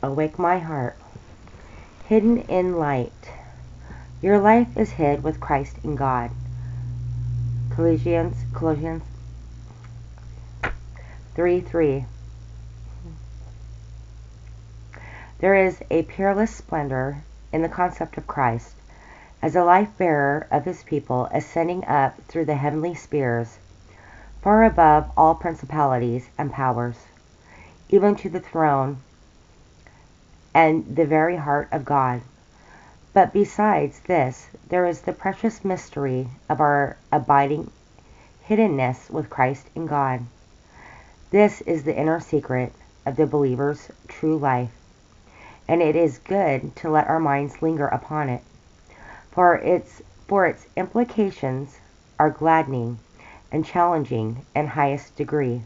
Awake my heart. Hidden in light. Your life is hid with Christ in God. Colossians 3:3. There is a peerless splendor in the concept of Christ as a life bearer of his people, ascending up through the heavenly spheres, far above all principalities and powers, even to the throne and the very heart of God. But besides this, there is the precious mystery of our abiding hiddenness with Christ in God. This is the inner secret of the believer's true life, and it is good to let our minds linger upon it, for its implications are gladdening and challenging in highest degree.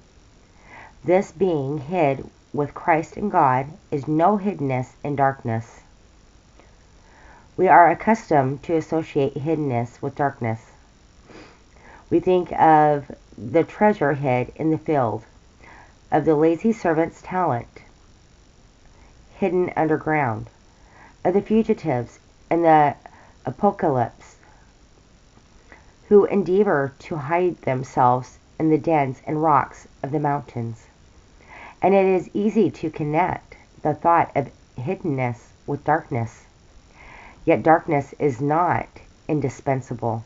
This being hid with Christ in God is no hiddenness in darkness. We are accustomed to associate hiddenness with darkness. We think of the treasure hid in the field, of the lazy servant's talent hidden underground, of the fugitives in the apocalypse who endeavor to hide themselves in the dens and rocks of the mountains. And it is easy to connect the thought of hiddenness with darkness. Yet darkness is not indispensable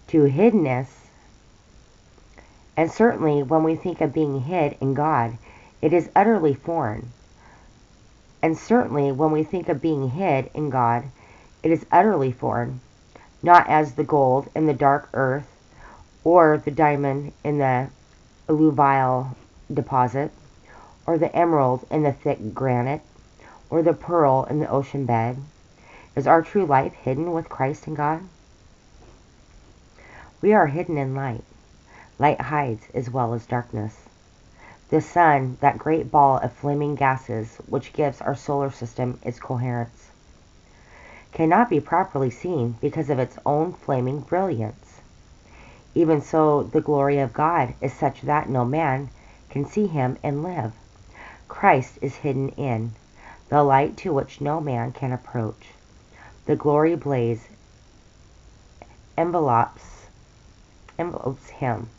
to hiddenness, and certainly when we think of being hid in God, it is utterly foreign. And certainly when we think of being hid in God, it is utterly foreign, not as the gold in the dark earth, or the diamond in the alluvial deposit, or the emerald in the thick granite, or the pearl in the ocean bed. Is our true life hidden with Christ in God? We are hidden in light. Light hides as well as darkness. The sun, that great ball of flaming gases which gives our solar system its coherence, cannot be properly seen because of its own flaming brilliance. Even so, the glory of God is such that no man can see him and live. Christ is hidden in the light to which no man can approach. The glory blaze envelopes him.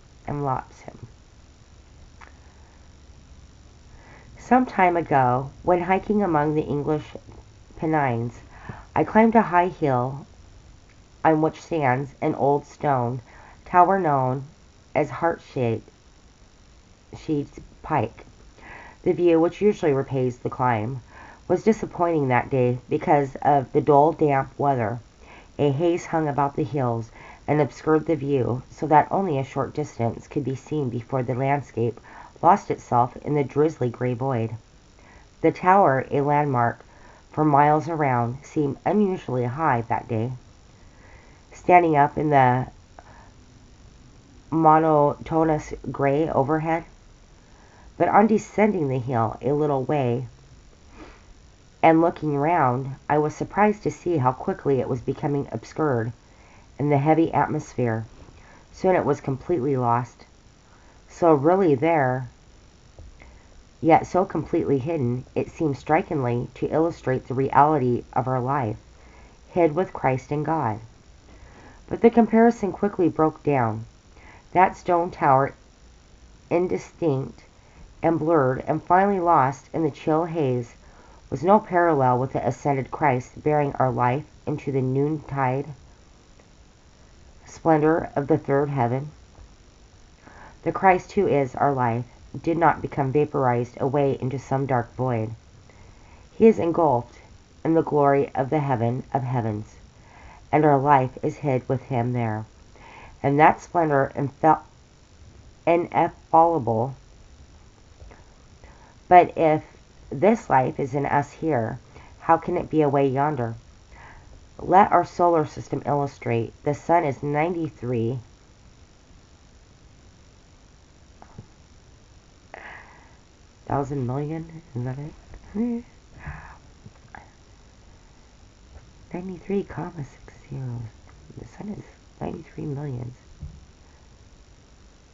Some time ago, when hiking among the English Pennines, I climbed a high hill on which stands an old stone tower known as Heartsease Pike. The view, which usually repays the climb, was disappointing that day because of the dull, damp weather. A haze hung about the hills and obscured the view, so that only a short distance could be seen before the landscape lost itself in the drizzly gray void. The tower, a landmark for miles around, seemed unusually high that day, standing up in the monotonous gray overhead. But on descending the hill a little way and looking round, I was surprised to see how quickly it was becoming obscured in the heavy atmosphere. Soon it was completely lost. So really there, yet so completely hidden, it seemed strikingly to illustrate the reality of our life, hid with Christ in God. But the comparison quickly broke down. That stone tower, indistinct and blurred and finally lost in the chill haze, was no parallel with the ascended Christ bearing our life into the noontide splendor of the third heaven. The Christ who is our life did not become vaporized away into some dark void. He is engulfed in the glory of the heaven of heavens, and our life is hid with him there. And that splendor ineffable. But if this life is in us here, how can it be away yonder? Let our solar system illustrate. The sun is 93,000 million. Is that it? 93,60. The sun is 93 millions.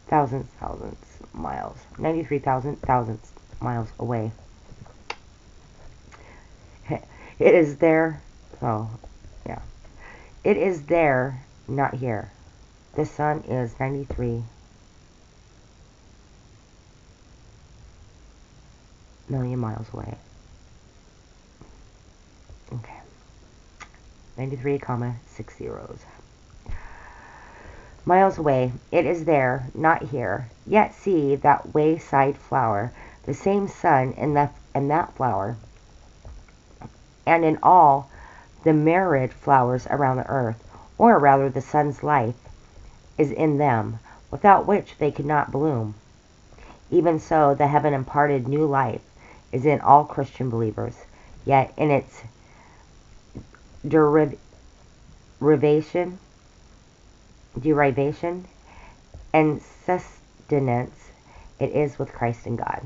Thousands miles. 93,000 thousandths miles away. It is there. Oh, yeah. It is there, not here. The sun is 93 million miles away. Okay. 93, comma, 6 zeros. Miles away. It is there, not here. Yet see that wayside flower, the same sun in that flower, and in all the myriad flowers around the earth, or rather the sun's life is in them, without which they could not bloom. Even so, the heaven imparted new life is in all Christian believers, yet in its derivation, and sustenance, it is with Christ and God.